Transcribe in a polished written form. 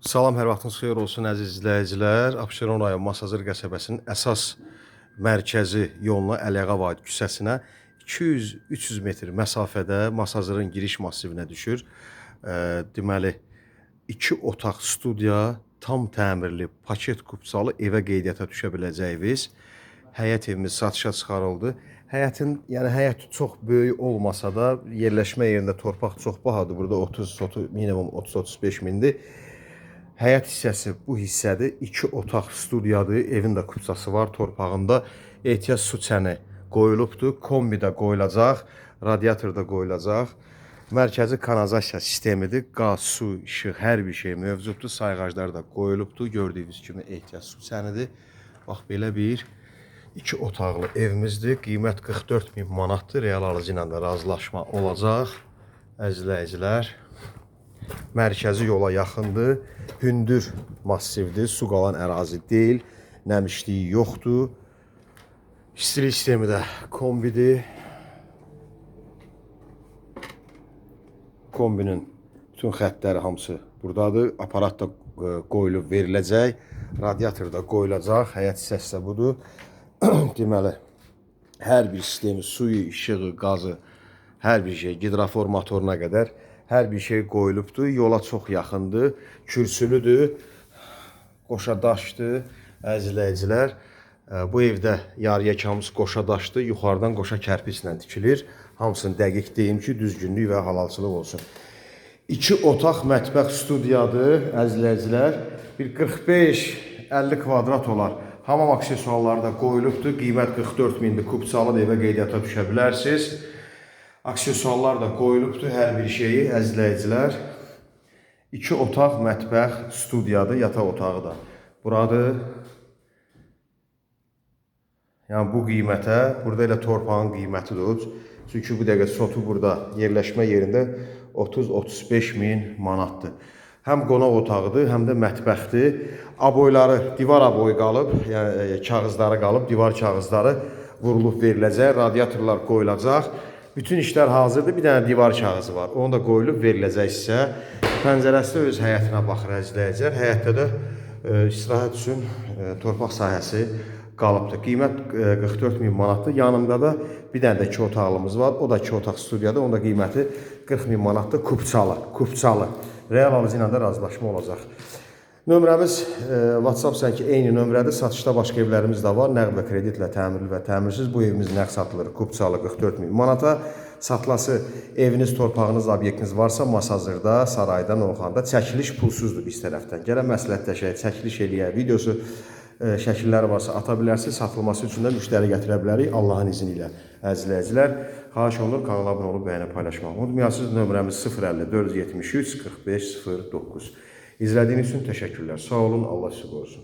Salam, hər vaxtınız xeyir olsun əziz izləyicilər. Abşeron rayon Masazır qəsəbəsinin əsas mərkəzi yoluna Əliağa Vahid küçəsinə 200-300 metr məsafədə Masazırın giriş massivinə düşür. Deməli, 2 otaq studiya, tam təmirli, paket kupçalı evə qeydiyyata düşə biləcəyiniz həyət evimiz satışa çıxarıldı. Həyətin, yəni həyəti çox böyük olmasa da, yerləşmə yerində torpaq çox bahadır. Burada minimum 30-35 mindir. Həyət hissəsi bu hissədir. 2 otaq studiyadır. Evin də kupçası var. Torpağında ehtiyac su çəni qoyulubdur. Kombi də qoyulacaq. Radiator da qoyulacaq. Mərkəzi kanalizasiya sistemidir. Qaz, su, işıq, hər bir şey mövcuddur. Sayğaclar da qoyulubdur. Gördüyünüz kimi ehtiyac su çənidir. Bax, belə bir 2 otaqlı evimizdir. Qiymət 44 min manatdır. Real alıcı ilə də razılaşma olacaq. Əzizləyicilər, mərkəzi yola yaxındır. Hündür massivdir. Su qalan ərazi deyil. Nəmişliyi yoxdur. İstilik sistemi də kombidir. Kombinin bütün xəttləri hamısı buradadır. Aparat da qoyulub veriləcək. Radiator da qoyulacaq. Həyət hissəsi də budur. Deməli, hər bir sistemi, suyu, işığı, qazı, hər bir şey, gidrofor motoruna qədər hər bir şey qoyulubdur. Yola çox yaxındır. Kürsülüdür. Qoşa daşdır. Əzizləyicilər, bu evdə yarıyekamız qoşa daşdır. Yuxarıdan qoşa kərpiçlə tikilir. Hamısını dəqiq deyim ki, düzgünlük və halalçılıq olsun. 2 otaq mətbəx studiyadır. Əzizləyicilər, bir 45-50 kvadrat olar. Hamam aksesuarları da qoyulubdur. Qiymət 44 mindir. Kupçalı evə qeydiyyata düşə bilərsiniz. Aksesuarlar da qoyulubdur, hər bir şeyi, əzizləyicilər. 2 otaq mətbəx studiyadır, yataq otağı da buradır. Yəni bu qiymətə, burada elə torpağın qiymətidir. Çünki bu dəqiqə sotu burada yerləşmə yerində 30-35 min manatdır. Həm qonaq otağıdır, həm də mətbəxdir. Aboyları, divar aboyu qalıb, yəni kağızları qalıb, divar kağızları vurulub veriləcək, radiatorlar qoyulacaq. Bütün işlər hazırdır, bir dənə divar kağızı var. Onu da qoyulub veriləcək sizə. Pəncərəsi öz həyətinə baxır əzizləyicilər. Həyətdə də istirahət üçün torpaq sahəsi qalıbdır. Qiymət 44 min manatdır. Yanında da bir dənə də 2 otaqlımız var. O da 2 otaq studiyadır. Onun da qiyməti 40 min manatdır. Kupçalı. Real alıcı ilə də razılaşma olacaq. Nömrəmiz WhatsApp sənki eyni nömrədir. Satışda başqa evlərimiz də var. Nəqd və kreditlə təmirli və təmirsiz. Bu evimiz nəqd satılır. Kupçalı 44 min manata. Satılası eviniz, torpağınız, obyektiniz varsa Masazırda, Sarayda, Novxanda çəkiliş pulsuzdur biz tərəfdən. Gələn məsləhətləşək, çəkiliş eləyək, videosu, şəkilləri varsa ata bilərsiniz. Satılması üçün də müştəri gətirə bilərik Allahın izni ilə. Əzizləyicilər, xahiş olunur kanala abunə olub bəyənib paylaşmaq. Unutmayasınız, nömrəmiz 050 473 45 09. İzlədiyiniz üçün təşəkkürlər. Sağ olun, Allah sizi qorusun.